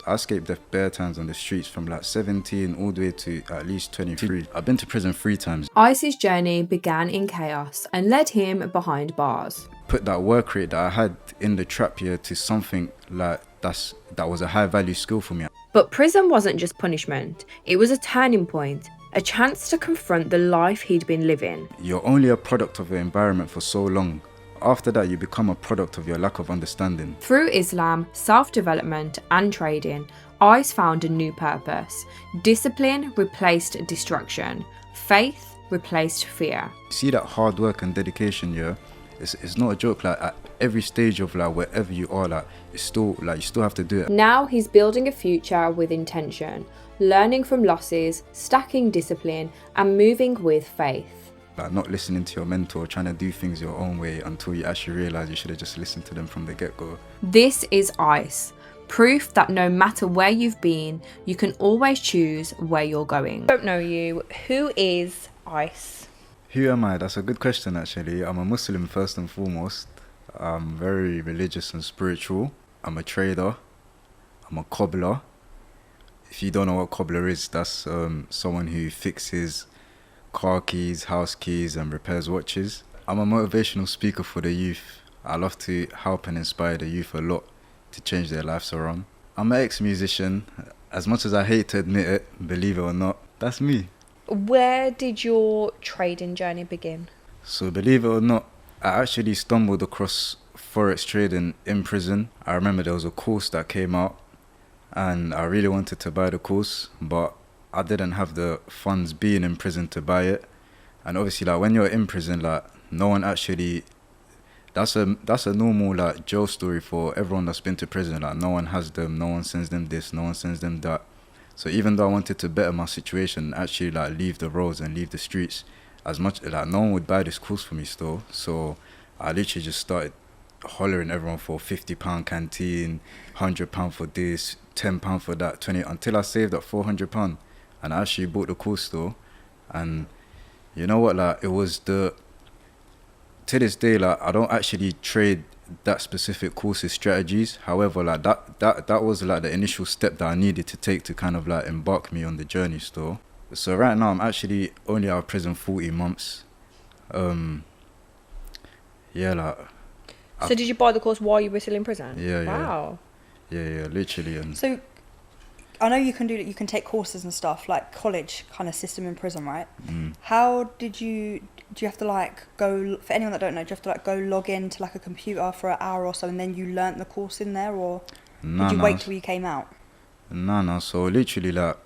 I escaped death bare times on the streets from like 17 all the way to at least 23. I've been to prison 3 times. Ice's journey began in chaos and led him behind bars. Put that work rate that I had in the trap year to something like that was a high value skill for me. But prison wasn't just punishment, it was a turning point, a chance to confront the life he'd been living. You're only a product of your environment for so long. After that, you become a product of your lack of understanding. Through Islam, self-development and trading, Ice found a new purpose. Discipline replaced distraction. Faith replaced fear. See that hard work and dedication, yeah? It's not a joke. Like at every stage of like wherever you are, like it's still like you still have to do it. Now he's building a future with intention, learning from losses, stacking discipline, and moving with faith. Like not listening to your mentor, trying to do things your own way until you actually realise you should have just listened to them from the get-go. This is Ice. Proof that no matter where you've been, you can always choose where you're going. I don't know you. Who is Ice? Who am I? That's a good question actually. I'm a Muslim first and foremost. I'm very religious and spiritual. I'm a trader. I'm a cobbler. If you don't know what cobbler is, that's someone who fixes car keys, house keys and repairs watches. I'm a motivational speaker for the youth. I love to help and inspire the youth a lot to change their lives around. I'm an ex-musician. As much as I hate to admit it, believe it or not, that's me. Where did your trading journey begin? So believe it or not, I actually stumbled across forex trading in prison. I remember there was a course that came out and I really wanted to buy the course, but I didn't have the funds being in prison to buy it. And obviously like when you're in prison, like no one actually, that's a normal like jail story for everyone that's been to prison. Like no one has them, no one sends them this, no one sends them that. So even though I wanted to better my situation, actually like leave the roads and leave the streets, as much like no one would buy this course for me still. So I literally just started hollering everyone for £50 canteen, £100 for this, £10 for that, 20, until I saved up £400. And I actually bought the course though. And you know what, like it was to this day, like I don't actually trade that specific course's strategies. However, like that was like the initial step that I needed to take to kind of like embark me on the journey still. So right now I'm actually only out of prison 40 months. Yeah, like. So did you buy the course while you were still in prison? Yeah, wow. Yeah, literally. And so I know you can take courses and stuff like college kind of system in prison, right? How do you have to like go, for anyone that don't know, do you have to like go log in to like a computer for an hour or so and then you learnt the course in there, or did you wait till you came out? No. So literally like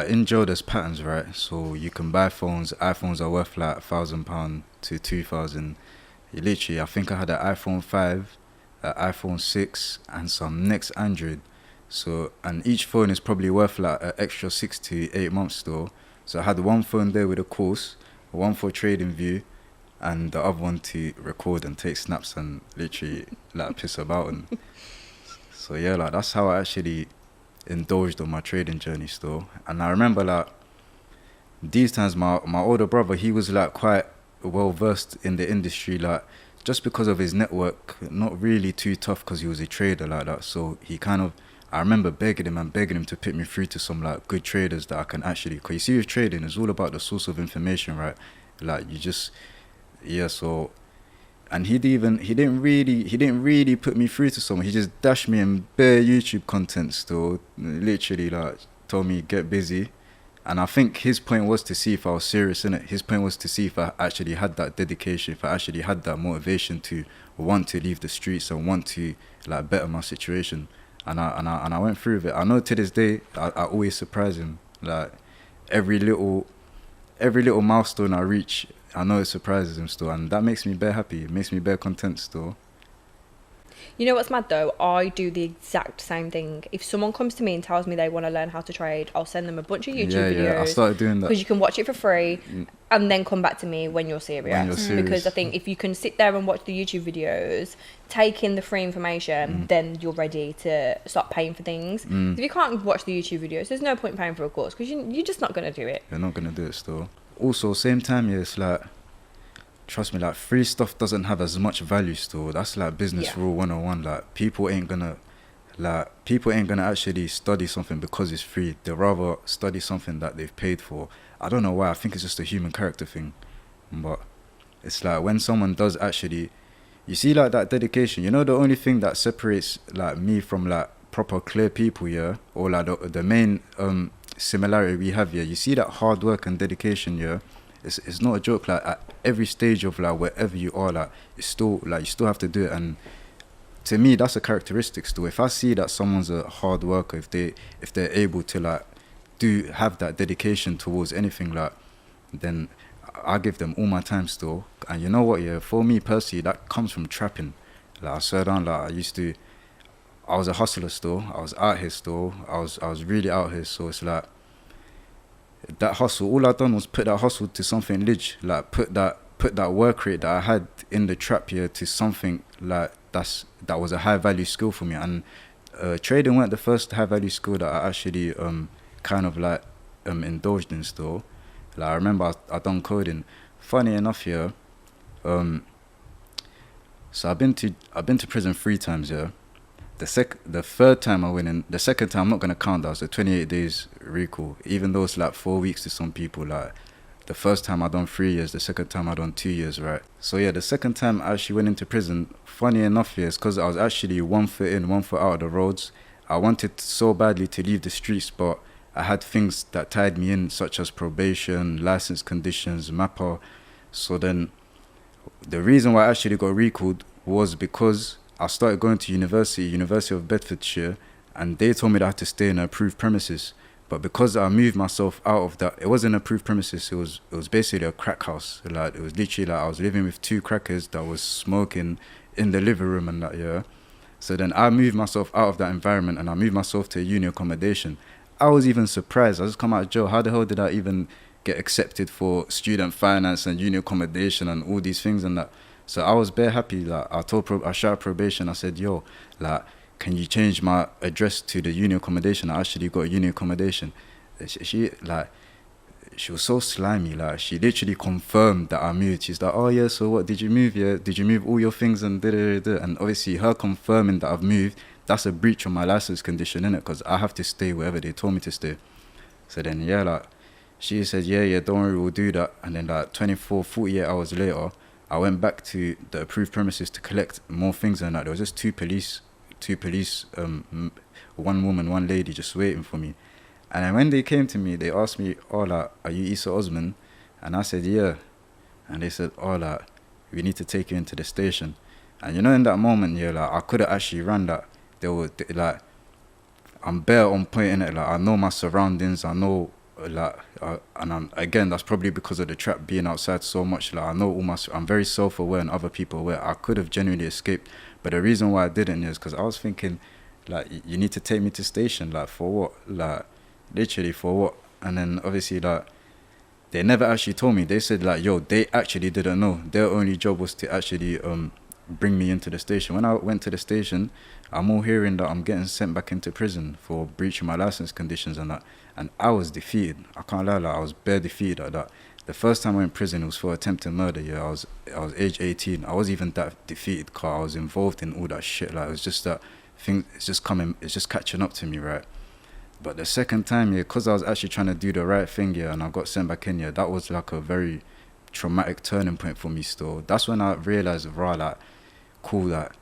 in jail there's patterns, right? So you can buy phones. iPhones are worth like £1,000 to 2,000. Literally, I think I had an iPhone 5, an iPhone 6 and some next Android. So, and each phone is probably worth like an extra 6 to 8 months still. So I had one phone there with a course, one for trading view, and the other one to record and take snaps and literally like piss about. And so yeah, like that's how I actually indulged on my trading journey still. And I remember like these times my older brother, he was like quite well versed in the industry, like just because of his network, not really too tough because he was a trader like that. So he kind of, I remember begging him to put me through to some like good traders that I can actually, because you see with trading, it's all about the source of information, right? Like you just, yeah, so, and he didn't really put me through to someone. He just dashed me in bare YouTube content still, literally like told me get busy. And I think his point was to see if I was serious in it. His point was to see if I actually had that dedication, if I actually had that motivation to want to leave the streets and want to like better my situation. And I went through with it. I know to this day I always surprise him. Like every little milestone I reach, I know it surprises him still, and that makes me bare happy. It makes me bare content still. You know what's mad though? I do the exact same thing. If someone comes to me and tells me they want to learn how to trade, I'll send them a bunch of YouTube videos. Yeah, I started doing that. Because you can watch it for free and then come back to me when you're serious. Because I think if you can sit there and watch the YouTube videos, take in the free information, then you're ready to start paying for things. If you can't watch the YouTube videos, there's no point paying for a course because you're just not going to do it. You're not going to do it still. Also, same time, yeah, it's like, trust me, like free stuff doesn't have as much value still. That's like business rule 101. Like people ain't gonna like people ain't gonna actually study something because it's free. They'd rather study something that they've paid for. I don't know why. I think it's just a human character thing. But it's like when someone does actually, you see like that dedication. You know, the only thing that separates like me from like proper clear people, yeah, or like the main similarity we have, yeah. You see that hard work and dedication, yeah. It's not a joke. Like at every stage of like wherever you are, like it's still like you still have to do it. And to me, that's a characteristic still. If I see that someone's a hard worker, if they're able to like have that dedication towards anything, like, then I give them all my time still. And you know what, yeah, for me personally, that comes from trapping. Like I swear down, like I was a hustler still. I was out here still. I was really out here. So it's like that hustle. All I done was put that hustle to something lig. Like put that work rate that I had in the trap here to something like that was a high value skill for me. And trading weren't the first high value skill that I actually kind of like indulged in still. Like I remember I done coding. Funny enough here, so I've been to prison 3 times, yeah. The third time I went in, the second time I'm not gonna count that, was a 28 days recall. Even though it's like 4 weeks to some people, like the first time I done 3 years, the second time I done 2 years, right? So yeah, the second time I actually went into prison, funny enough, yeah, it's because I was actually 1 foot in, 1 foot out of the roads. I wanted so badly to leave the streets, but I had things that tied me in, such as probation, license conditions, MAPA. So then the reason why I actually got recalled was because I started going to University of Bedfordshire, and they told me that I had to stay in approved premises. But because I moved myself out of that, it wasn't approved premises, it was basically a crack house. Like it was literally like I was living with 2 crackers that was smoking in the living room and that, yeah. So then I moved myself out of that environment and I moved myself to a uni accommodation. I was even surprised. I just come out of jail. How the hell did I even get accepted for student finance and uni accommodation and all these things and that? So I was bare happy. Like I shouted probation. I said, yo, like, can you change my address to the uni accommodation? I actually got a uni accommodation. She was so slimy. Like she literally confirmed that I moved. She's like, oh yeah, so what, did you move? Yeah, did you move all your things and da-da-da-da? And obviously her confirming that I've moved, that's a breach of my license condition, innit? Because I have to stay wherever they told me to stay. So then yeah, like she said, yeah, don't worry, we'll do that. And then like 48 hours later, I went back to the approved premises to collect more things and that. There was just two police, 1 woman, 1 lady just waiting for me. And then when they came to me, they asked me, oh, like, are you Issa Osman? And I said, yeah. And they said, oh, like, we need to take you into the station. And you know, in that moment, yeah, like, I could have actually run that. Like, I'm bare on point in it. Like, I know my surroundings. I know, like, again, that's probably because of the trap being outside so much. Like, I know I'm very self-aware and other people aware. I could have genuinely escaped. But the reason why I didn't is because I was thinking, like, you need to take me to station. Like, for what? Like, literally for what? And then obviously, like, they never actually told me. They said, like, yo, they actually didn't know. Their only job was to actually bring me into the station. When I went to the station, I'm all hearing that I'm getting sent back into prison for breaching my license conditions and that. And I was defeated. I can't lie, like, I was bare defeated at that. The first time I went in prison, it was for attempted murder. Yeah, I was age 18. I wasn't even that defeated because I was involved in all that shit. Like, it was just that thing. It's just catching up to me, right? But the second time, yeah, because I was actually trying to do the right thing, yeah, and I got sent back in, yeah, that was like a very traumatic turning point for me still. That's when I realised, like, cool, that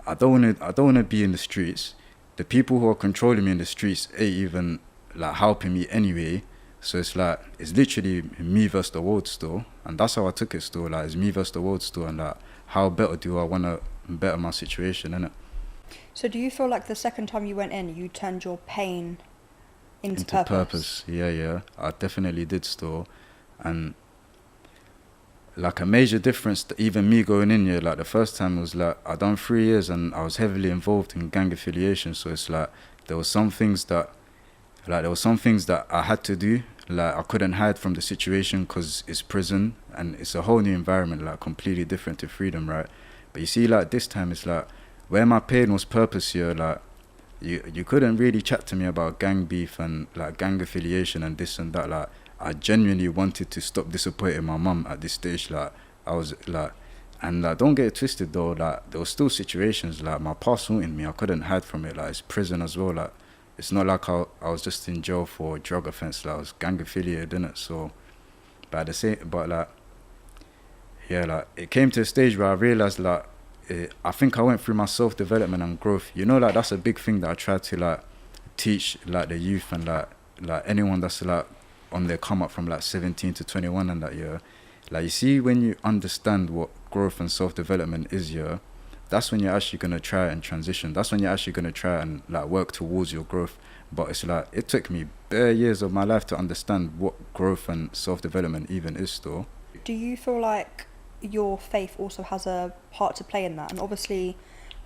I don't want to be in the streets. The people who are controlling me in the streets ain't even, like, helping me anyway. So it's like, it's literally me versus the world still. And that's how I took it still. Like, it's me versus the world still. And like, how better do I want to better my situation, innit? So do you feel like the second time you went in, you turned your pain into purpose? Yeah. I definitely did still. And like a major difference, even me going in here, like the first time was like, I done 3 years and I was heavily involved in gang affiliation. So it's like, there were some things that I had to do. Like, I couldn't hide from the situation because it's prison and it's a whole new environment, like completely different to freedom, right? But you see, like this time it's like, where my pain was purpose here, like, you couldn't really chat to me about gang beef and like gang affiliation and this and that. Like, I genuinely wanted to stop disappointing my mum at this stage. Like, I was like, And like, don't get it twisted though, like there was still situations like my past haunted me. I couldn't hide from it. Like it's prison as well. Like it's not like I was just in jail for a drug offense. Like I was gang affiliated, innit? So, but at the same, but like, yeah, like it came to a stage where I realized like I think I went through my self-development and growth. You know, like that's a big thing that I try to like teach like the youth and like anyone that's like on their come up from like 17 to 21 and that year. Like you see, when you understand what growth and self-development is, yeah, that's when you're actually gonna try and transition. That's when you're actually gonna try and like work towards your growth. But it's like it took me bare years of my life to understand what growth and self-development even is still. Do you feel like your faith also has a part to play in that? And obviously,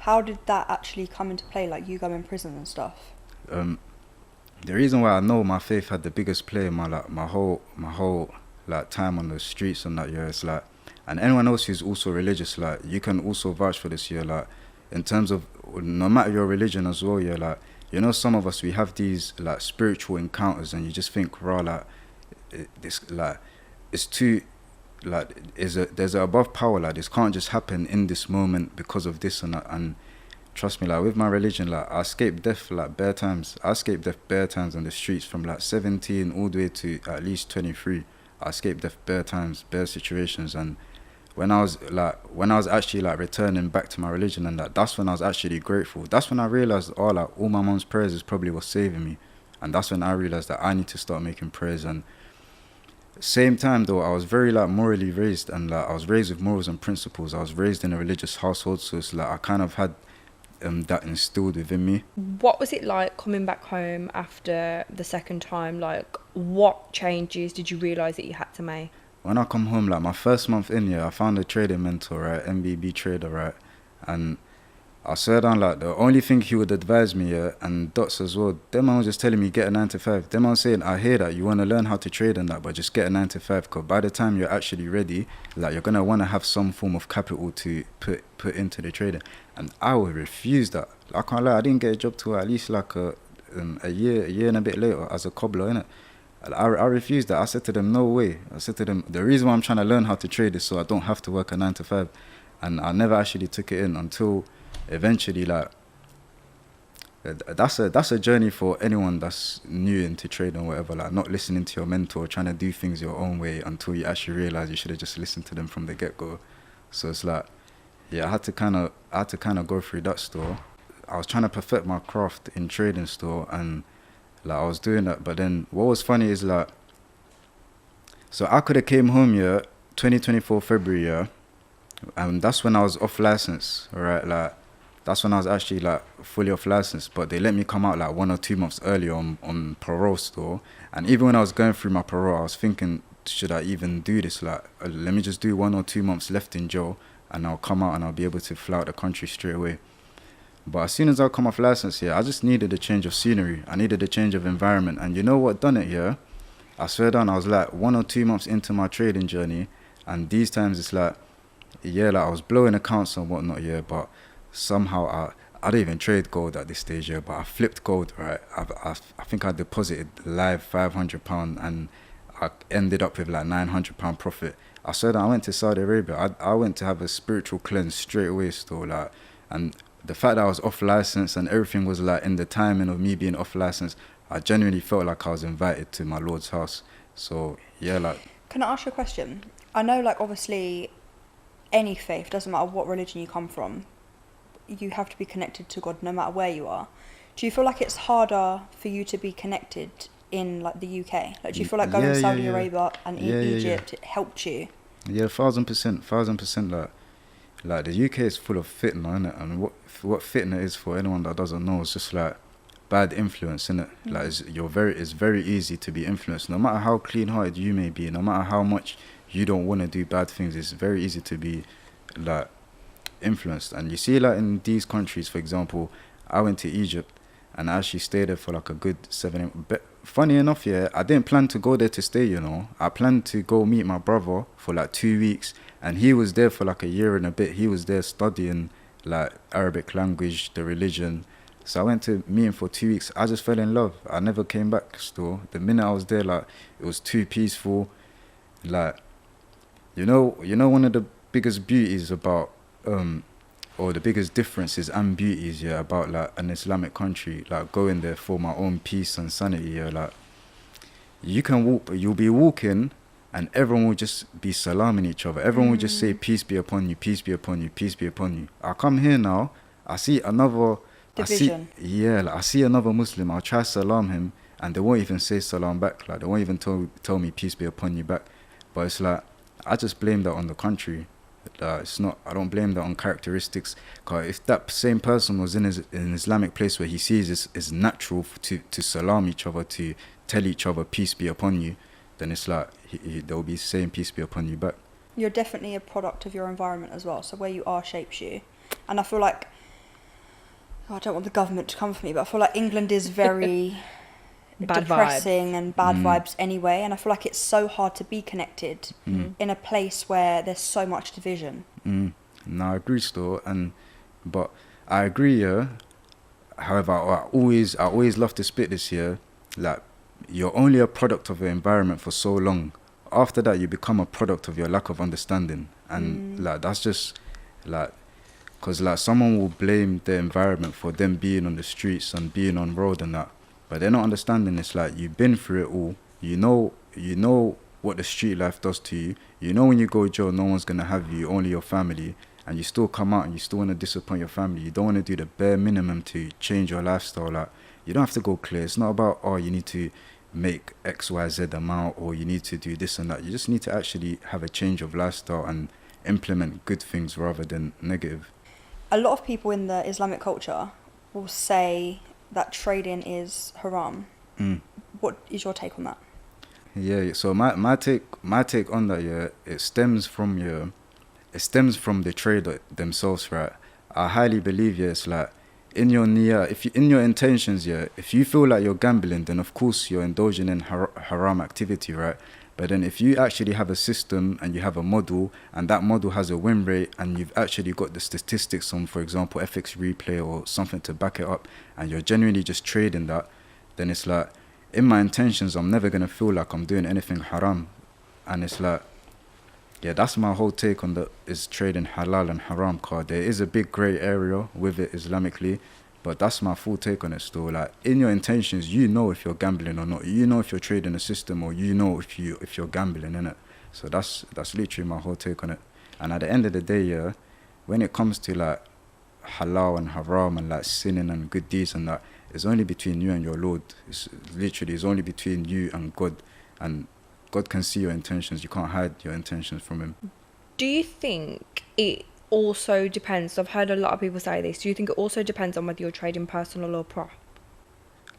how did that actually come into play, like you go in prison and stuff? The reason why I know my faith had the biggest play in my like my whole like time on the streets and that, yeah, it's like, and anyone else who's also religious, like you can also vouch for this, yeah, like in terms of no matter your religion as well, yeah, like you know, some of us, we have these like spiritual encounters and you just think, raw, like this, like it's too, like there's a above power, like this can't just happen in this moment because of this and that. And trust me, like with my religion, like I escaped death like bare times. I escaped death bare times on the streets from like 17 all the way to at least 23. I escaped death bare times, bare situations. And when I was actually like returning back to my religion and that's when I was actually grateful. That's when I realized, oh, like all my mom's prayers is probably what's saving me. And that's when I realized that I need to start making prayers. And same time though, I was very like morally raised, and like I was raised with morals and principles. I was raised in a religious household, so it's like I kind of had that instilled within me. What was it like coming back home after the second time? Like, what changes did you realise that you had to make? When I come home, like my first month in here, I found a trading mentor, right, MBB trader, right, and I swear down, like the only thing he would advise me, yeah, and Dots as well, them man was just telling me get a 9 to 5. Them man was saying, I hear that you want to learn how to trade and that, but just get a 9 to 5, because by the time you're actually ready, like you're gonna want to have some form of capital to put into the trading. And I would refuse that. I can't lie, I didn't get a job till at least like a year and a bit later as a cobbler, innit? I refused that. I said to them, no way. I said to them, the reason why I'm trying to learn how to trade is so I don't have to work a 9 to 5. And I never actually took it in until eventually, like, that's a journey for anyone that's new into trading or whatever, like not listening to your mentor, trying to do things your own way until you actually realize you should have just listened to them from the get-go. So it's like, yeah, I had to kind of go through that store. I was trying to perfect my craft in trading store, and like I was doing that. But then what was funny is like, so I could have came home, yeah, 2024 February, yeah, and that's when I was off license, alright, like that's when I was actually like fully off license, but they let me come out like 1 or 2 months earlier on parole store. And even when I was going through my parole, I was thinking, should I even do this? Like, let me just do 1 or 2 months left in jail and I'll come out and I'll be able to fly out the country straight away. But as soon as I come off license, yeah, I just needed a change of scenery. I needed a change of environment. And you know what done it, yeah? I swear down, I was like 1 or 2 months into my trading journey, and these times it's like, yeah, like I was blowing accounts and whatnot, yeah, but somehow I don't even trade gold at this stage, yeah, but I flipped gold, right? I think I deposited live £500 and I ended up with like £900 profit. I swear that I went to Saudi Arabia. I went to have a spiritual cleanse straight away still, like, and the fact that I was off license and everything was like in the timing of me being off license, I genuinely felt like I was invited to my Lord's house. So yeah, like. Can I ask you a question? I know, like, obviously any faith, doesn't matter what religion you come from, you have to be connected to God no matter where you are. Do you feel like it's harder for you to be connected in like the UK? Like, do you feel like going to Saudi Arabia and Egypt, it helped you? Yeah, 1000%. Like the UK is full of fitna, innit? And what fitna is, for anyone that doesn't know, it's just like bad influence, innit? Like it's very easy to be influenced. No matter how clean-hearted you may be, no matter how much you don't want to do bad things, it's very easy to be like influenced. And you see, like in these countries, for example, I went to Egypt and I actually stayed there for like a good 7-8. But funny enough, yeah, I didn't plan to go there to stay, you know. I planned to go meet my brother for like 2 weeks, and he was there for like a year and a bit. He was there studying like Arabic language, the religion. So I went to meet him for 2 weeks. I just fell in love. I never came back still. The minute I was there, like, it was too peaceful. Like, you know one of the biggest beauties about or the biggest differences and beauties, yeah, about like an Islamic country, like going there for my own peace and sanity, yeah, like you'll be walking and everyone will just be salaming each other. Everyone will just say, peace be upon you, peace be upon you, peace be upon you. I come here now, I see another division. I see another Muslim, I'll try salam him and they won't even say salam back, like they won't even tell me peace be upon you back. But it's like, I just blame that on the country. It's not. I don't blame that on characteristics. Cause if that same person was in an Islamic place where he sees it's natural to salam each other, to tell each other peace be upon you, then it's like they'll be saying peace be upon you back. You're definitely a product of your environment as well. So where you are shapes you, and I feel like I don't want the government to come for me, but I feel like England is very depressing and bad vibes anyway, and I feel like it's so hard to be connected in a place where there's so much division. No, I agree still, but I agree, yeah. However, I always love to spit this here, like you're only a product of your environment for so long. After that, you become a product of your lack of understanding, and like that's just like, because like someone will blame the environment for them being on the streets and being on road and that. But they're not understanding. It's like you've been through it all. You know what the street life does to you. You know when you go to jail, no one's gonna have you, only your family. And you still come out and you still want to disappoint your family. You don't want to do the bare minimum to change your lifestyle. Like you don't have to go clear. It's not about you need to make X, Y, Z amount or you need to do this and that. You just need to actually have a change of lifestyle and implement good things rather than negative. A lot of people in the Islamic culture will say that trading is haram. What is your take on that? Yeah, so my take on that, yeah, it stems from the trader themselves, right? I highly believe, yeah, it's like in your niyyah, in your intentions, yeah, if you feel like you're gambling, then of course you're indulging in haram activity, right? But then if you actually have a system and you have a model and that model has a win rate and you've actually got the statistics on, for example, FX replay or something to back it up, and you're genuinely just trading that, then it's like, in my intentions, I'm never going to feel like I'm doing anything haram. And it's like, yeah, that's my whole take on is trading halal and haram card. There is a big grey area with it Islamically, but that's my full take on it still. Like, in your intentions, you know if you're gambling or not. You know if you're trading a system or you know if you're gambling, innit? So that's literally my whole take on it. And at the end of the day, yeah, when it comes to like halal and haram and like sinning and good deeds and that, it's only between you and your Lord. It's only between you and God. And God can see your intentions. You can't hide your intentions from him. Do you think it also depends? I've heard a lot of people say this. Do you think it also depends on whether you're trading personal or prop?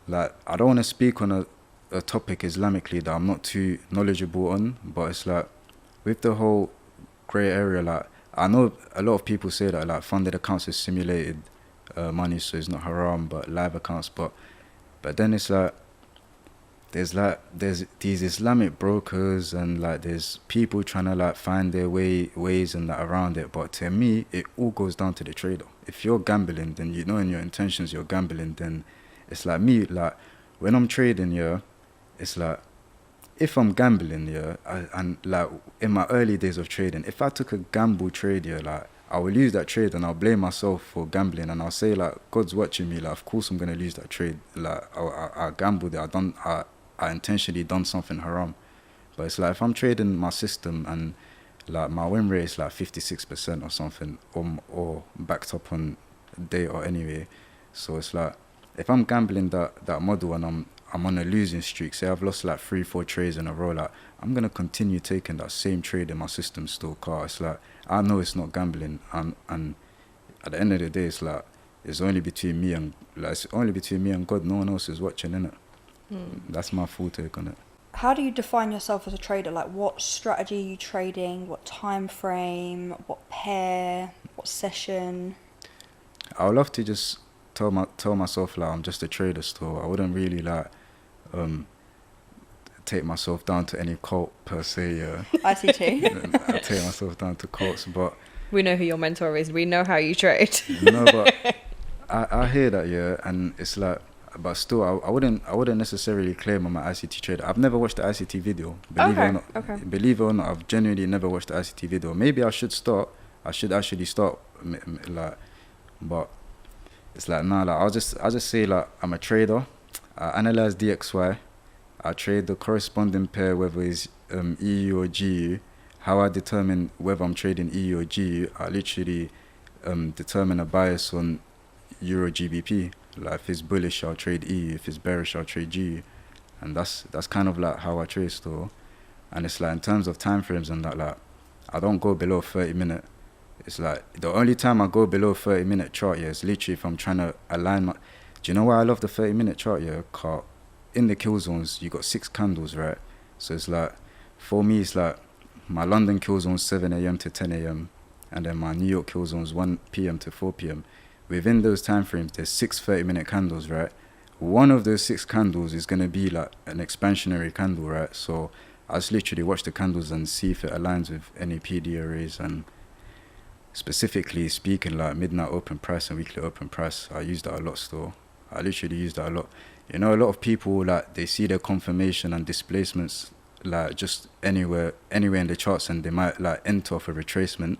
Like, I don't want to speak on a topic Islamically that I'm not too knowledgeable on, but it's like, with the whole grey area, like, I know a lot of people say that like funded accounts is simulated money, so it's not haram, but live accounts, but then it's like, there's these Islamic brokers and like there's people trying to like find their ways and that around it. But to me, it all goes down to the trader. If you're gambling, then you know in your intentions you're gambling. Then it's like me, like when I'm trading, yeah, it's like if I'm gambling, yeah, and like in my early days of trading, if I took a gamble trade, yeah, like I will lose that trade and I'll blame myself for gambling and I'll say like God's watching me, like of course I'm gonna lose that trade. Like I gambled it. I intentionally done something haram. But it's like if I'm trading my system and like my win rate is like 56% or something, or backed up on data anyway. So it's like if I'm gambling that model and I'm on a losing streak, say I've lost like 3-4 trades in a row, like I'm gonna continue taking that same trade in my system still. Car, it's like I know it's not gambling, and at the end of the day, it's like it's only between me and God. No one else is watching, innit? That's my full take on it. How do you define yourself as a trader? Like, what strategy are you trading? What time frame? What pair? What session? I would love to just tell myself like I'm just a trader still. I wouldn't really like take myself down to any cult per se. Yeah. I see too. I take myself down to cults, but we know who your mentor is. We know how you trade. No, but I hear that, yeah, and it's like but still, I wouldn't necessarily claim I'm an ICT trader. I've never watched the ICT video. Believe it or not. Okay. Believe it or not, I've genuinely never watched the ICT video. Maybe I should start. I should actually start. Like, but it's like nah. Like I'll just say like I'm a trader. I analyze DXY. I trade the corresponding pair, whether it's EU or GU. How I determine whether I'm trading EU or GU, I literally determine a bias on Euro GBP. Like if it's bullish, I'll trade EU. If it's bearish, I'll trade GU. And that's kind of like how I trade still. And it's like in terms of time frames and that, like I don't go below 30 minute. It's like the only time I go below 30-minute chart, yeah, is literally if I'm trying to align my. Do you know why I love the 30-minute chart? Yeah, cause in the kill zones you got 6 candles, right? So it's like for me, it's like my London kill zone 7 a.m. to 10 a.m. and then my New York kill zones 1 p.m. to 4 p.m. Within those time frames, there's 6 30-minute candles, right? One of those 6 candles is gonna be like an expansionary candle, right? So I just literally watch the candles and see if it aligns with any PD arrays. And specifically speaking, like midnight open price and weekly open price, I use that a lot still. I literally use that a lot. You know, a lot of people, like, they see their confirmation and displacements like just anywhere in the charts, and they might like enter off a retracement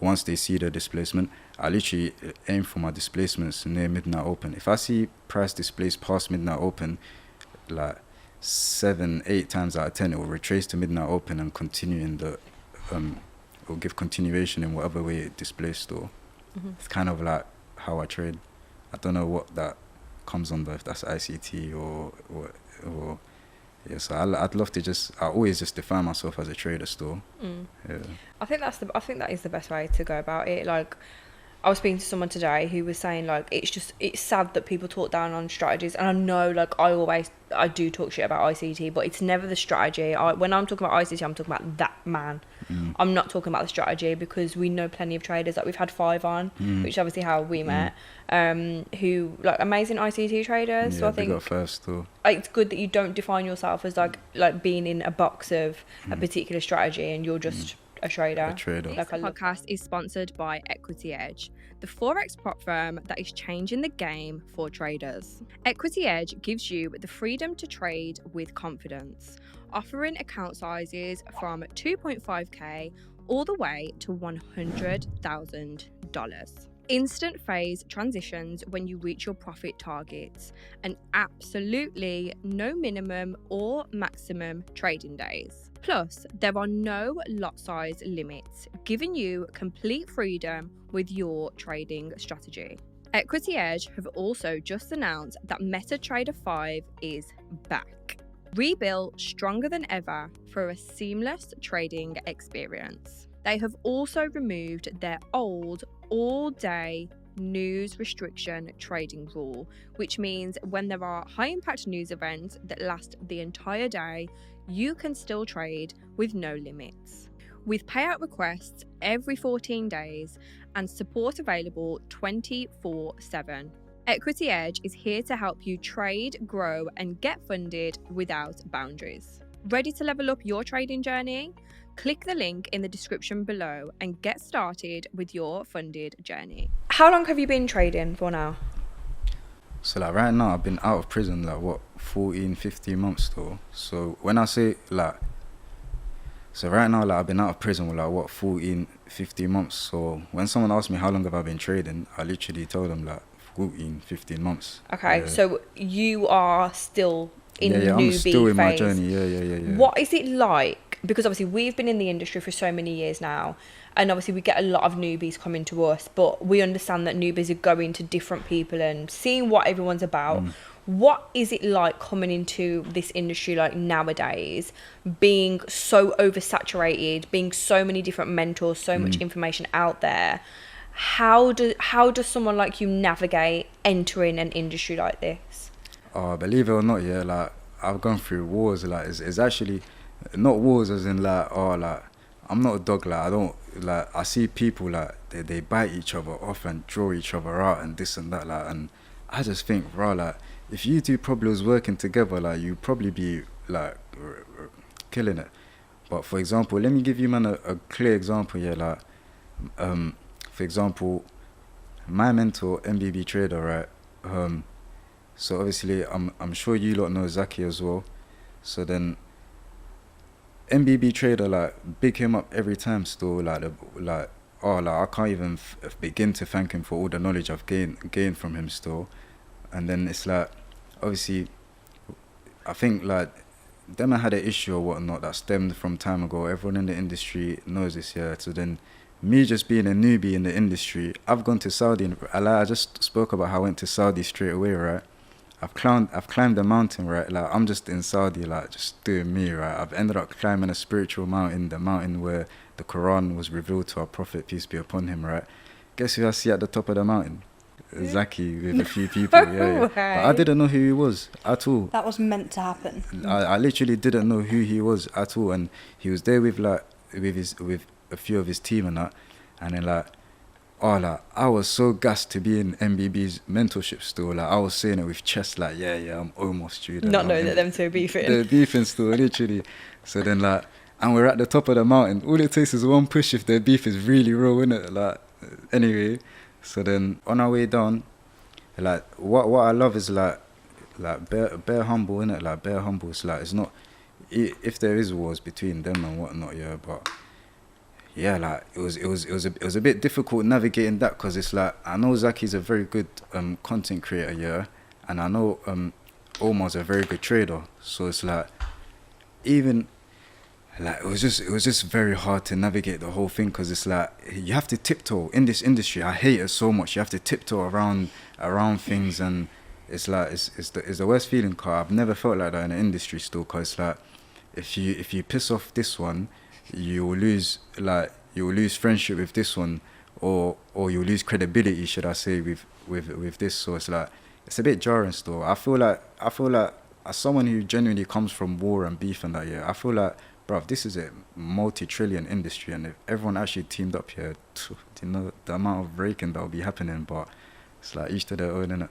once they see the displacement. I literally aim for my displacements near midnight open. If I see price displace past midnight open, like 7-8 times out of 10 it will retrace to midnight open and continue in the will give continuation in whatever way it displaced. Or it's kind of like how I trade. I don't know what that comes under, if that's ICT or yeah. So I'd love to I always just define myself as a trader still. Yeah. I think that is the best way to go about it. Like, I was speaking to someone today who was saying, like, it's sad that people talk down on strategies, and I know, like, I do talk shit about ICT, but it's never the strategy. When I'm talking about ICT, I'm talking about that man. I'm not talking about the strategy, because we know plenty of traders, like we've had 5 on, which is obviously how we met, who, like, amazing ICT traders. Yeah, so I think got first too. It's good that you don't define yourself as like being in a box of a particular strategy, and you're just a trader. This podcast is sponsored by Equity Edge, the Forex prop firm that is changing the game for traders. Equity Edge gives you the freedom to trade with confidence, offering account sizes from 2.5k all the way to $100,000. Instant phase transitions when you reach your profit targets, and absolutely no minimum or maximum trading days. Plus, there are no lot size limits, giving you complete freedom with your trading strategy. Equity Edge have also just announced that MetaTrader 5 is back, rebuilt stronger than ever for a seamless trading experience. They have also removed their old all-day news restriction trading rule, which means when there are high-impact news events that last the entire day, you can still trade with no limits. With payout requests every 14 days and support available 24/7. Equity Edge is here to help you trade, grow, and get funded without boundaries. Ready to level up your trading journey? Click the link in the description below and get started with your funded journey. How long have you been trading for now? So like right now I've been out of prison like what 14-15 months though. So when I say like, so right now like I've been out of prison for like what 14-15 months. So when someone asks me how long have I been trading, I literally tell them like 14-15 months. Okay, so you are still in the I'm newbie still in my phase. journey. Yeah. What is it like? Because obviously we've been in the industry for so many years now, and obviously we get a lot of newbies coming to us, but we understand that newbies are going to different people and seeing what everyone's about. What is it like coming into this industry like nowadays, being so oversaturated, being so many different mentors, so much information out there? How does someone like you navigate entering an industry like this? Oh, believe it or not, yeah, like I've gone through wars. Like it's actually not wars as in like, oh, like I'm not a dog. Like I don't like, I see people like they bite each other off and draw each other out and this and that, like, and I just think, bro, like if you two probably was working together, like you'd probably be like killing it. But for example, let me give you man a clear example. Yeah, like for example, my mentor MBB trader, right? So obviously, I'm sure you lot know Zaki as well. So then, MBB Trader like big him up every time still, like I can't even begin to thank him for all the knowledge I've gained from him still. And then it's like, obviously, I think like them I had an issue or whatnot that stemmed from time ago. Everyone in the industry knows this, yeah. So then, me just being a newbie in the industry, I've gone to Saudi, and I just spoke about how I went to Saudi straight away, right? I've climbed the mountain, right? Like, I'm just in Saudi, like, just doing me, right? I've ended up climbing a spiritual mountain, the mountain where the Quran was revealed to our Prophet, peace be upon him, right? Guess who I see at the top of the mountain? Zaki with a few people, yeah. But I didn't know who he was at all. That was meant to happen. I literally didn't know who he was at all, and he was there with a few of his team and that, and then like, I was so gassed to be in MBB's mentorship still. Like, I was saying it with chest, like, yeah, I'm almost student. Not knowing that them two are beefing. They're beefing still, literally. So then, like, and we're at the top of the mountain. All it takes is one push if their beef is really raw, innit? Like, anyway. So then, on our way down, like, what I love is like bare humble, innit? Like, bare humble. It's like, it's not, if there is wars between them and whatnot, yeah, but yeah, like it was a bit difficult navigating that, because it's like, I know Zaki's a very good content creator, yeah, and I know Omar's a very good trader. So it's like, even like it was just very hard to navigate the whole thing, because it's like you have to tiptoe in this industry. I hate it so much. You have to tiptoe around things, and it's like it's the worst feeling, cause I've never felt like that in the industry still. Cause it's like, if you piss off this one, you will lose friendship with this one, or you'll lose credibility, should I say, with this. So it's like, it's a bit jarring still. I feel like as someone who genuinely comes from war and beef and that, yeah, I feel like, bruv, this is a multi-trillion industry, and if everyone actually teamed up here, you know the amount of raking that will be happening. But it's like, each to their own, innit?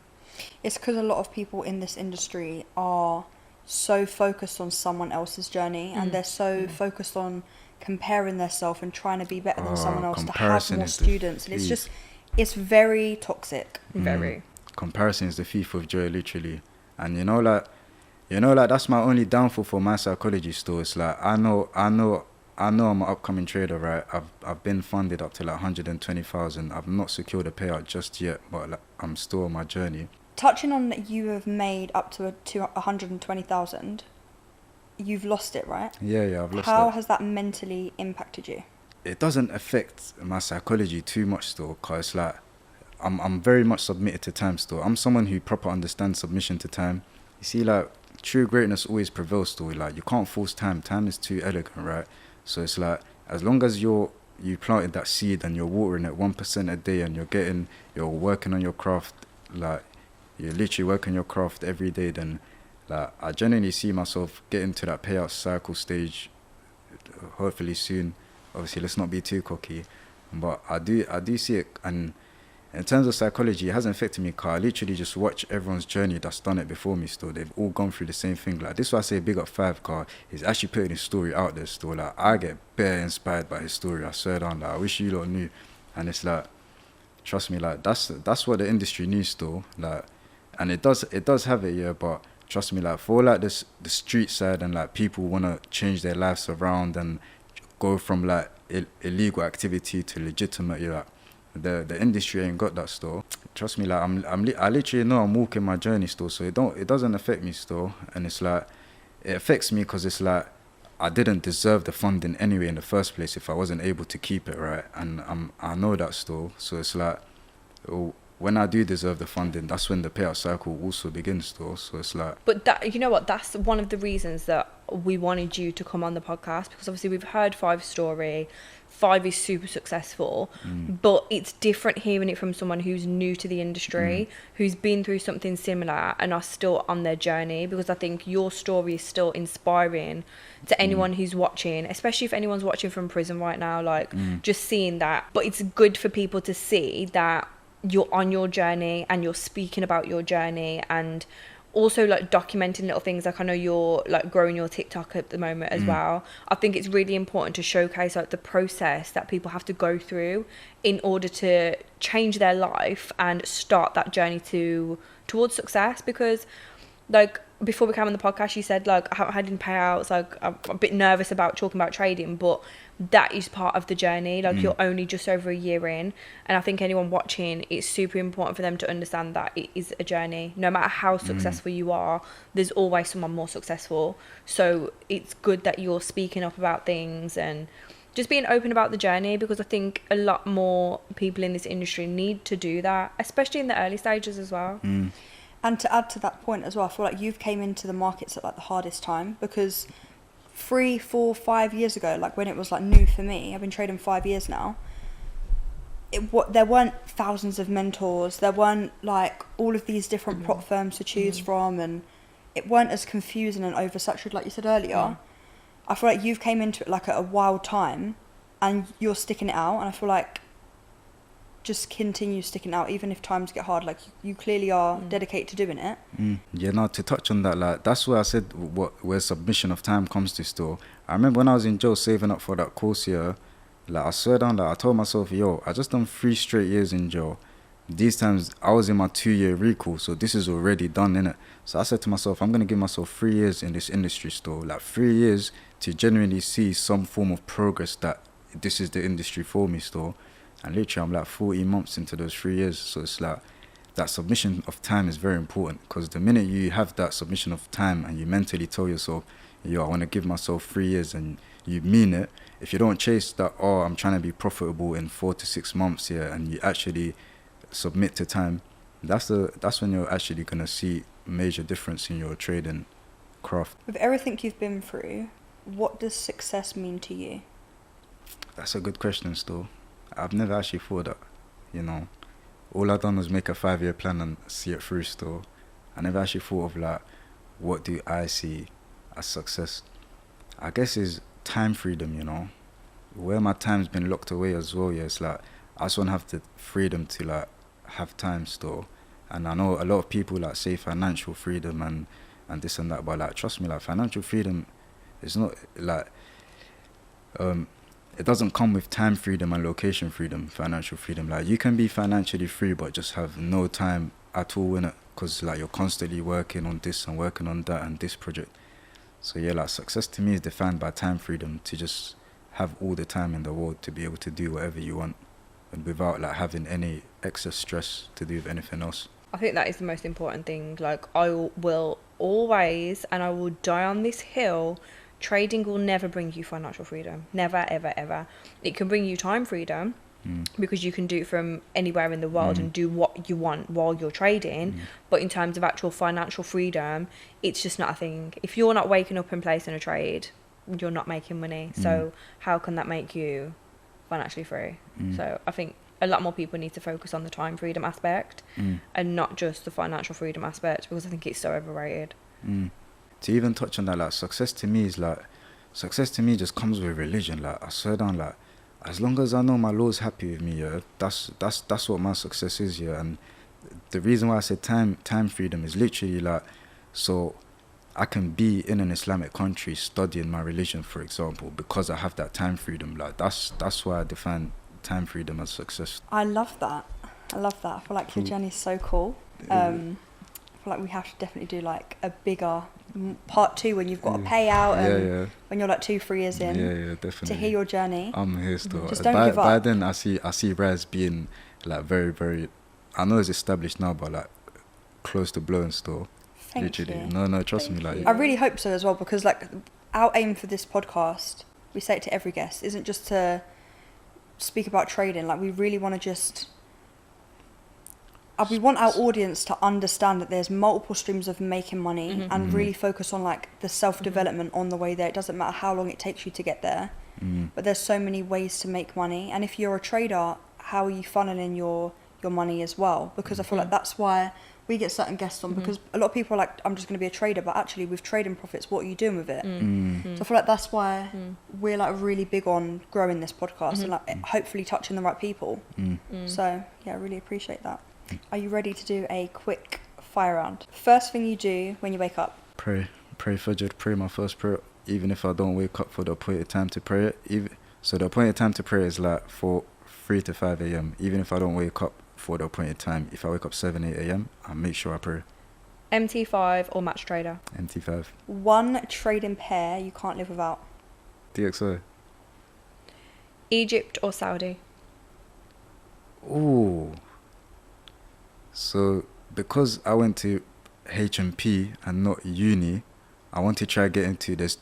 It's because a lot of people in this industry are so focused on someone else's journey, and they're so focused on comparing themselves and trying to be better than someone else to have more students, and it's very toxic. Very. Comparison is the thief of joy, literally. And you know, like that's my only downfall for my psychology store. It's like, I know I'm an upcoming trader, right? I've been funded up to like 120,000. I've not secured a payout just yet, but like, I'm still on my journey. Touching on that, you have made up to 120,000. You've lost it, right? Yeah, I've lost it. How has that mentally impacted you? It doesn't affect my psychology too much still, because like, I'm very much submitted to time still. I'm someone who proper understands submission to time. You see, like, true greatness always prevails still. Like, you can't force time. Time is too elegant, right? So it's like, as long as you planted that seed and you're watering it 1% a day, and you're working on your craft, like, you're literally working your craft every day, then like, I genuinely see myself getting to that payout cycle stage, hopefully soon. Obviously, let's not be too cocky, but I do see it. And in terms of psychology, it hasn't affected me, because I literally just watch everyone's journey that's done it before me still. They've all gone through the same thing. Like, this is why I say big up Five, because he's actually putting his story out there still. Like, I get bare inspired by his story, I swear down. Like, I wish you lot knew. And it's like, trust me, like, that's what the industry needs still. Like, and it does have it, yeah, but trust me, like, for like the street side, and like people want to change their lives around and go from like illegal activity to legitimate, yeah, like, the industry ain't got that still. Trust me, like, I literally know I'm walking my journey still, so it doesn't affect me still. And it's like, it affects me because it's like, I didn't deserve the funding anyway in the first place if I wasn't able to keep it, right? And I know that still. So it's like, when I do deserve the funding, that's when the payout cycle also begins though. So it's like, but that, you know what, that's one of the reasons that we wanted you to come on the podcast, because obviously we've heard Five's story. Five is super successful, but it's different hearing it from someone who's new to the industry, who's been through something similar and are still on their journey, because I think your story is still inspiring to anyone who's watching, especially if anyone's watching from prison right now, like just seeing that. But it's good for people to see that you're on your journey and you're speaking about your journey, and also like documenting little things. Like I know you're like growing your TikTok at the moment as well. I think it's really important to showcase like the process that people have to go through in order to change their life and start that journey towards success. Because like before we came on the podcast, you said like I haven't had any payouts, like I'm a bit nervous about talking about trading, but that is part of the journey. Like you're only just over a year in, and I think anyone watching, it's super important for them to understand that it is a journey. No matter how successful you are, there's always someone more successful. So it's good that you're speaking up about things and just being open about the journey, because I think a lot more people in this industry need to do that, especially in the early stages as well. And to add to that point as well, I feel like you've came into the markets at like the hardest time, because 3, 4, 5 years ago, like when it was like new for me, I've been trading 5 years now, there weren't thousands of mentors, there weren't like all of these different prop firms to choose from, and it weren't as confusing and oversaturated like you said earlier. I feel like you've came into it like at a wild time and you're sticking it out, and I feel like just continue sticking out even if times get hard. Like you clearly are dedicated to doing it. Yeah, no, to touch on that, like that's where I said where submission of time comes to still. I remember when I was in jail saving up for that course year, like I swear down, like I told myself, yo, I just done 3 straight years in jail. These times I was in my 2-year recall, so this is already done, innit? So I said to myself, I'm gonna give myself 3 years in this industry still, like 3 years to genuinely see some form of progress that this is the industry for me still. And literally I'm like 14 months into those 3 years. So it's like that submission of time is very important, because the minute you have that submission of time and you mentally tell yourself, yo, I want to give myself 3 years, and you mean it, if you don't chase that, oh, I'm trying to be profitable in 4 to 6 months here, and you actually submit to time, that's when you're actually going to see major difference in your trading craft. With everything you've been through, what does success mean to you? That's a good question still. I've never actually thought that, you know. All I've done was make a 5-year plan and see it through still. I never actually thought of like, what do I see as success? I guess is time freedom, you know. Where my time's been locked away as well, yeah, it's like, I just want to have the freedom to like, have time still. And I know a lot of people like say financial freedom and this and that, but like, trust me, like financial freedom is not like, it doesn't come with time freedom and location freedom, financial freedom. Like you can be financially free but just have no time at all in it, because like you're constantly working on this and working on that and this project. So yeah, like success to me is defined by time freedom, to just have all the time in the world to be able to do whatever you want, and without like having any excess stress to do with anything else. I think that is the most important thing. Like I will always, and I will die on this hill, trading will never bring you financial freedom. Never, ever, ever. It can bring you time freedom, because you can do it from anywhere in the world and do what you want while you're trading. But in terms of actual financial freedom, it's just not a thing. If you're not waking up and placing a trade, you're not making money. So how can that make you financially free? So I think a lot more people need to focus on the time freedom aspect and not just the financial freedom aspect, because I think it's so overrated. To even touch on that, like success to me just comes with religion. Like I swear down, like as long as I know my Lord's happy with me, yeah, that's what my success is, yeah. And the reason why I said time freedom is literally like, so I can be in an Islamic country studying my religion, for example, because I have that time freedom. Like that's why I define time freedom as success. I love that. I feel like your journey's so cool. I feel like we have to definitely do like a bigger part 2 when you've got a payout and when you're like 2-3 years in. Yeah, definitely. To hear your journey. I'm here still. Just don't give up. By then I see Raz being like very, very, I know it's established now, but like close to blowing still. Thank literally. you. No, trust me. Like I really hope so as well, because like our aim for this podcast, we say it to every guest, isn't just to speak about trading. Like we really want to just we want our audience to understand that there's multiple streams of making money and really focus on like the self-development on the way there. It doesn't matter how long it takes you to get there, but there's so many ways to make money. And if you're a trader, how are you funneling your money as well? Because I feel like that's why we get certain guests on, because a lot of people are like, I'm just going to be a trader, but actually with trading profits, what are you doing with it? So I feel like that's why we're like really big on growing this podcast and like hopefully touching the right people. So yeah, I really appreciate that. Are you ready to do a quick fire round. First thing you do when you wake up? Pray Fajr, pray my first prayer, even if I don't wake up for the appointed time to pray it. So the appointed time to pray is like 3 to 5 a.m. Even if I don't wake up for the appointed time, if I wake up 7, 8 a.m., I make sure I pray. MT5 or Match Trader? MT5. One trading pair you can't live without? DXO. Egypt or Saudi? Ooh. So because I went to H&P and not uni, I want to try get into there's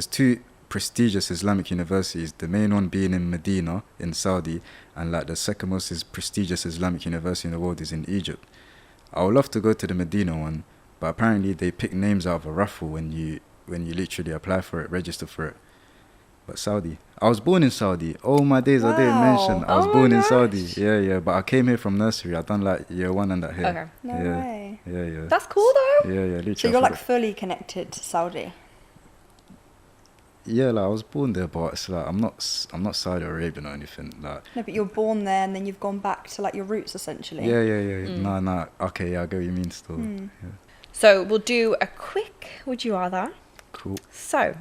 two prestigious Islamic universities, the main one being in Medina in Saudi, and like the second most prestigious Islamic university in the world is in Egypt. I would love to go to the Medina one, but apparently they pick names out of a raffle when you literally apply for it, register for it. But Saudi. I was born in Saudi. Oh my days, I didn't mention. I was born in Saudi. Yeah. But I came here from nursery. I done like year 1 and that here. Okay. No way. Yeah. That's cool though. Yeah. Literally, So you're like fully connected to Saudi? Yeah, like I was born there, but it's like I'm not Saudi Arabian or anything. Like. No, but you're born there and then you've gone back to like your roots essentially. Yeah. Nah. Okay, yeah, I get what you mean still. Yeah. So we'll do a quick would you rather. Cool. So,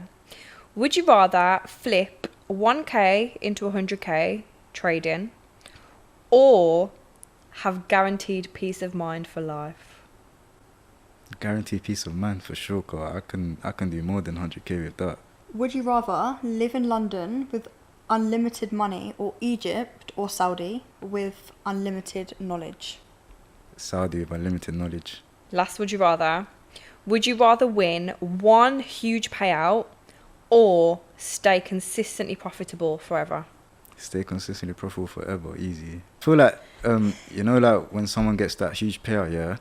would you rather flip 1k into 100k trading, or have guaranteed peace of mind for life? Guaranteed peace of mind for sure, cause I can do more than 100k with that. Would you rather live in London with unlimited money, or Egypt or Saudi with unlimited knowledge? Saudi with unlimited knowledge. Last would you rather. Would you rather win one huge payout or stay consistently profitable forever? Stay consistently profitable forever, easy. I feel like like when someone gets that huge payout, yeah,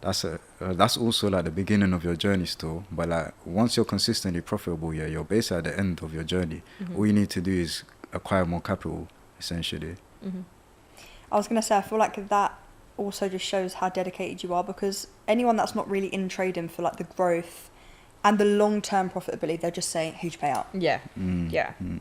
that's also like the beginning of your journey still. But like once you're consistently profitable, yeah, you're basically at the end of your journey. All you need to do is acquire more capital, essentially. I was gonna say, I feel like that also just shows how dedicated you are, because anyone that's not really in trading for like the growth and the long-term profitability, they'll just say huge payout. Yeah.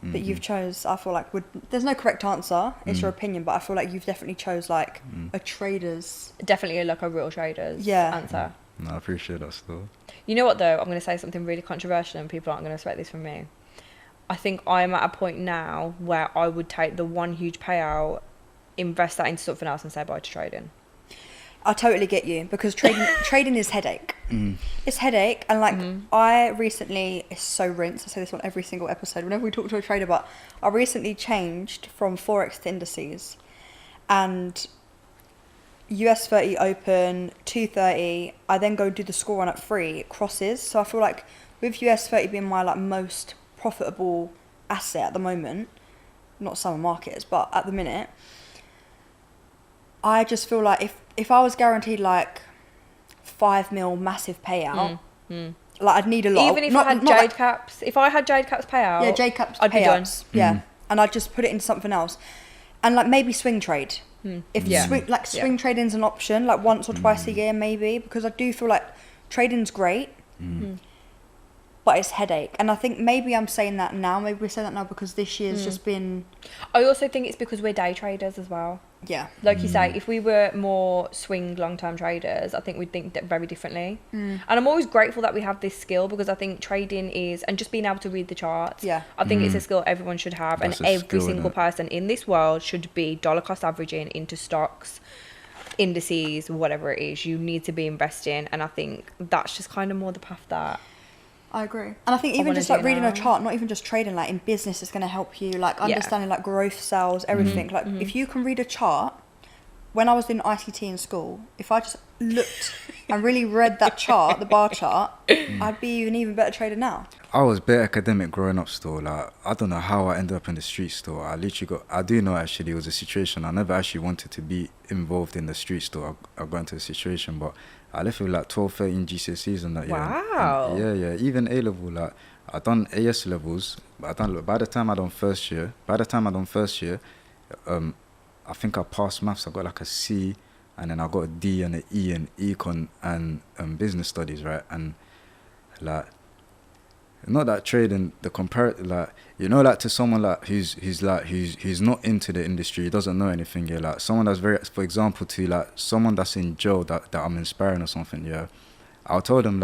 But you've chose, I feel like, there's no correct answer, it's your opinion, but I feel like you've definitely chose like a trader's, Definitely like a real trader's answer. No, I appreciate that still. You know what though, I'm going to say something really controversial and people aren't going to expect this from me. I think I'm at a point now where I would take the one huge payout, invest that into something else and say bye to trading. I totally get you, because trading is headache. It's headache, and like I recently, it's so rinse, I say this on every single episode whenever we talk to a trader, but I recently changed from Forex to indices, and US 30 open, 230, I then go do the score run at 3, it crosses. So I feel like with US 30 being my like most profitable asset at the moment, not summer markets, but at the minute, I just feel like if I was guaranteed like 5 mil massive payout, like I'd need a lot. Even if I had Jade Caps, if I had Jade Caps payout, yeah, Jade Caps I'd payouts, be done. yeah, and I'd just put it into something else, and like maybe swing trade. If swing trading's an option, like once or twice a year maybe, because I do feel like trading's great, but it's headache. And I think maybe I'm saying that now, maybe we're saying that now because this year's just been... I also think it's because we're day traders as well. Yeah. Like you say, if we were more swing long-term traders, I think we'd think very differently. And I'm always grateful that we have this skill, because I think trading is, and just being able to read the charts, I think it's a skill everyone should have. That's and every single person in this world should be dollar cost averaging into stocks, indices, whatever it is. You need to be investing, and I think that's just kind of more the path that... I agree. And I think even just like reading a chart, not even just trading, like in business, it's going to help you like understanding like growth, sales, everything. Like if you can read a chart, when I was in ICT in school, if I just looked and really read that chart, the bar chart, I'd be an even better trader now. I was bare academic growing up still. Like, I don't know how I ended up in the street store. I do know actually it was a situation. I never actually wanted to be involved in the street store. I got into a situation, but I left with like 12, 13 GCSEs and that year. Wow. Yeah. Even A level, like I done AS levels. But by the time I done first year, I think I passed maths. I got like a C, and then I got a D and an E in econ and business studies, right? And like not that trading, the like, you know, like to someone like who's not into the industry, he doesn't know anything, yeah, like someone that's very, for example, to like someone that's in jail that I'm inspiring or something, yeah, I'll tell them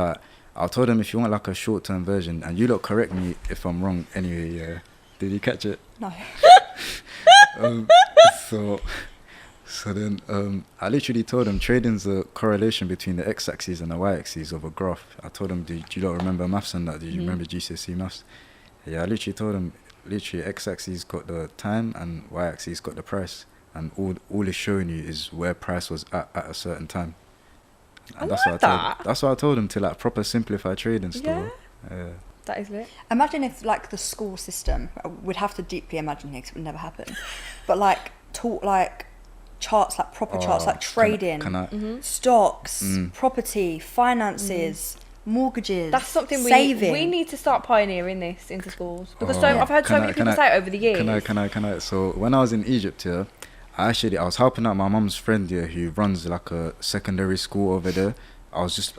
if you want like a short-term version, and you lot correct me if I'm wrong anyway, yeah. Did you catch it? No. So then I literally told them trading's a correlation between the x-axis and the y-axis of a graph. I told them, do you not remember maths and that? Did you remember GCSE maths? Yeah, I literally told them, x-axis got the time and y-axis got the price. And all it's showing you is where price was at a certain time. And that's what I told them, to like proper simplify trading still. Yeah. That is lit. Imagine if like the school system, we'd have to deeply imagine here because it would never happen, but like taught like charts, like proper charts, like trading, stocks, property, finances, mortgages. That's something saving. we need to start pioneering this into schools, because I've heard so many people say it over the years. Can I? So when I was in Egypt here, I was helping out my mum's friend here who runs like a secondary school over there. I was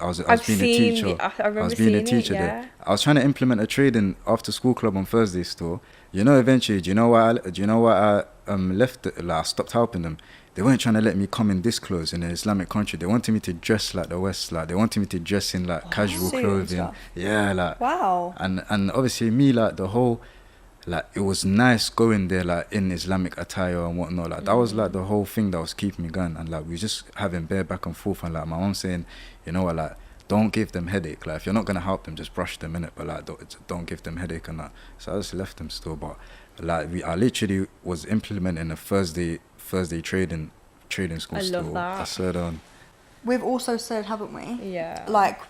being a teacher. I was being a teacher there. I was trying to implement a trading after school club on Thursday still. You know, eventually, do you know why I left it? Like, I stopped helping them. They weren't trying to let me come in this clothes in an Islamic country. They wanted me to dress like the West. Like, they wanted me to dress in like casual clothing. Yeah, like. Wow. And obviously me, like the whole, like it was nice going there like in Islamic attire and whatnot. Like that was like the whole thing that was keeping me going. And like we were just having bare back and forth. And like my mom saying, you know what, like don't give them headache. Like if you're not gonna help them, just brush them in it. But like don't give them headache and that. So I just left them still. But like I literally was implementing a Thursday trading school. I love that. I swear down. We've also said, haven't we? Yeah. Like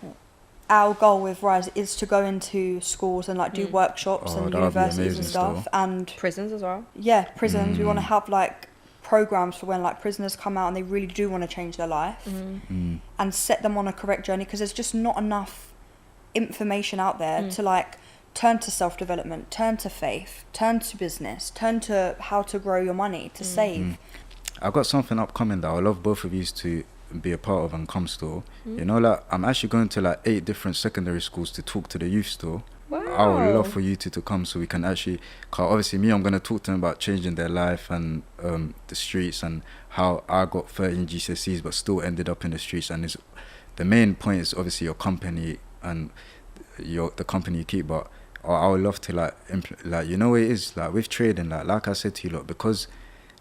our goal with Rise is to go into schools and like do workshops and universities and stuff, and prisons as well. Yeah, prisons. We want to have like programs for when like prisoners come out and they really do want to change their life and set them on a correct journey, because there's just not enough information out there to like turn to self-development, turn to faith, turn to business, turn to how to grow your money, to save. I've got something upcoming that I would love both of you to be a part of and come still. You know, like I'm actually going to like 8 different secondary schools to talk to the youth still. Wow. I would love for you to come so we can actually, cause obviously me, I'm going to talk to them about changing their life and the streets and how I got 13 GCSEs but still ended up in the streets. And the main point is obviously your company and the company you keep, but I would love to like you know what it is like with trading, like I said to you lot, because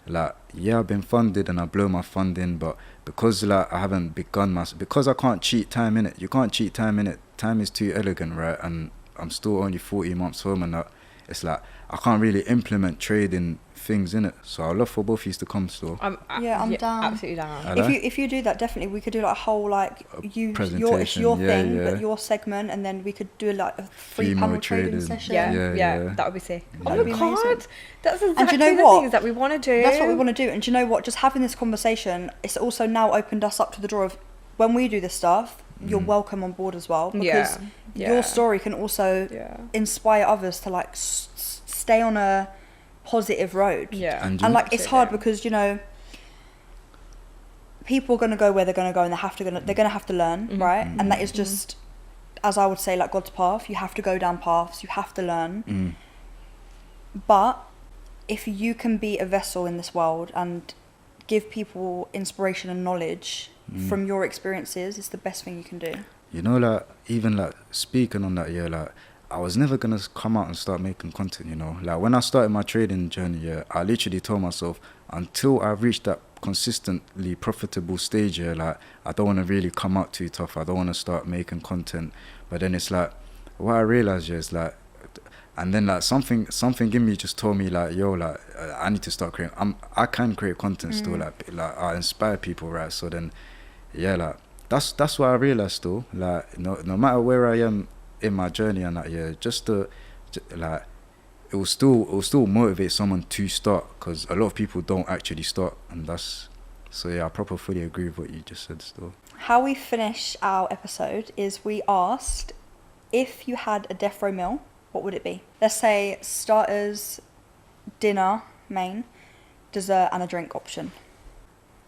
like I've been funded and I blow my funding, but because like I haven't begun because I can't cheat time in it. You can't cheat time in it. Time is too elegant, right? And I'm still only 40 months home, and it's like I can't really implement trading things in it. So I'd love for both of you to come still. I'm down. Absolutely down. If you do that, definitely we could do like a whole like your thing, but your segment, and then we could do like a free panel trading session. Yeah, that would be sick. Oh my god, that's exactly the things that we want to do. That's what we want to do. And do you know what? Just having this conversation, it's also now opened us up to the door of when we do this stuff. You're welcome on board as well, because your story can also inspire others to like stay on a positive road. And like it's hard because, you know, people are going to go where they're going to go, and they're going to have to learn, right? And that is just, as I would say, like God's path. You have to go down paths, you have to learn. But if you can be a vessel in this world and give people inspiration and knowledge from your experiences, it's the best thing you can do. You know, like even like speaking on that, like I was never gonna come out and start making content, you know. Like when I started my trading journey, I literally told myself until I reached that consistently profitable stage, like I don't want to really come out too tough. I don't want to start making content. But then it's like what I realized is like, and then like something in me just told me like, yo, like I need to start creating. I can create content still, like I inspire people, right? So then, like that's what I realized though. Like no matter where I am in my journey and that, just like it will still motivate someone to start, because a lot of people don't actually start, and that's so I proper fully agree with what you just said still. How we finish our episode is we asked if you had a death row meal, what would it be? Let's say starters, dinner, main, dessert and a drink option.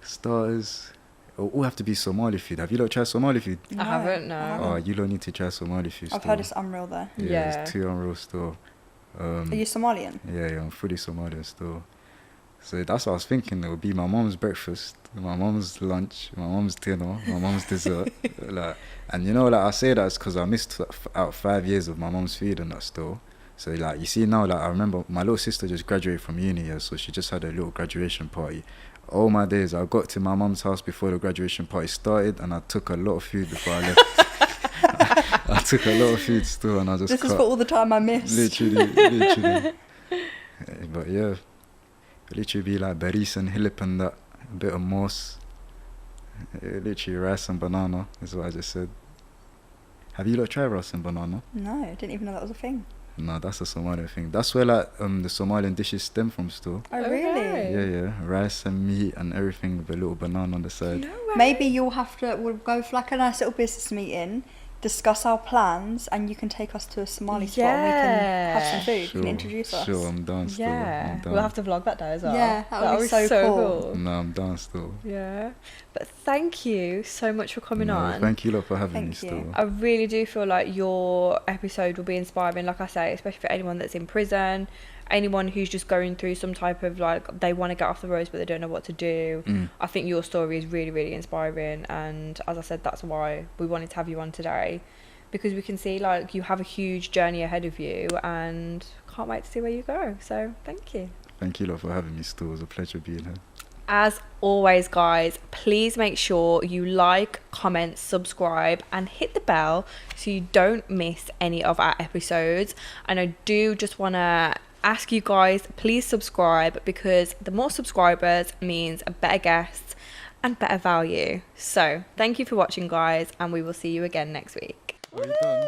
Starters, all have to be Somali food. Have you lot tried Somali food? I haven't, no. I haven't. Oh, you lot need to try Somali food. I've still. heard it's unreal though. Yeah. It's too unreal still. Are you Somalian? Yeah, I'm fully Somalian still. So that's what I was thinking. It would be my mom's breakfast, my mom's lunch, my mom's dinner, my mom's dessert. Like, and you know, like I say that because I missed out 5 years of my mom's food and that still. So like you see now, like I remember my little sister just graduated from uni, yeah, so she just had a little graduation party. All my days, I got to my mom's house before the graduation party started, and I took a lot of food before I left. I took a lot of food still, and I just This is for all the time I missed. literally. But yeah, it literally be like berries and hilip and that, a bit of moss. Literally rice and banana is what I just said. Have you lot tried rice and banana? No, I didn't even know that was a thing. No, that's a Somalian thing. That's where like the Somalian dishes stem from still. Oh, Okay. really? Yeah, rice and meat and everything with a little banana on the side. No way. Maybe you'll have to, we'll go for like a nice little business meeting, discuss our plans, and you can take us to a Somali spot and we can have some food. You can introduce us. Sure, I'm down still. Yeah. I'm down. We'll have to vlog that day as well. Yeah, that would be so cool. No, I'm down still. Yeah. But thank you so much for coming No, on. thank you lot for having me Thank you. still. I really do feel like your episode will be inspiring, like I say, especially for anyone that's in prison, anyone who's just going through some type of like they want to get off the roads but they don't know what to do. I think your story is really, really inspiring, and as I said, that's why we wanted to have you on today, because we can see like you have a huge journey ahead of you and can't wait to see where you go. So thank you. Thank you lot for having me still. It was a pleasure being here. As always, guys, please make sure you like, comment, subscribe, and hit the bell so you don't miss any of our episodes. And I do just want to ask you guys, please subscribe, because the more subscribers means better guests and better value. So thank you for watching, guys, and we will see you again next week. Well done.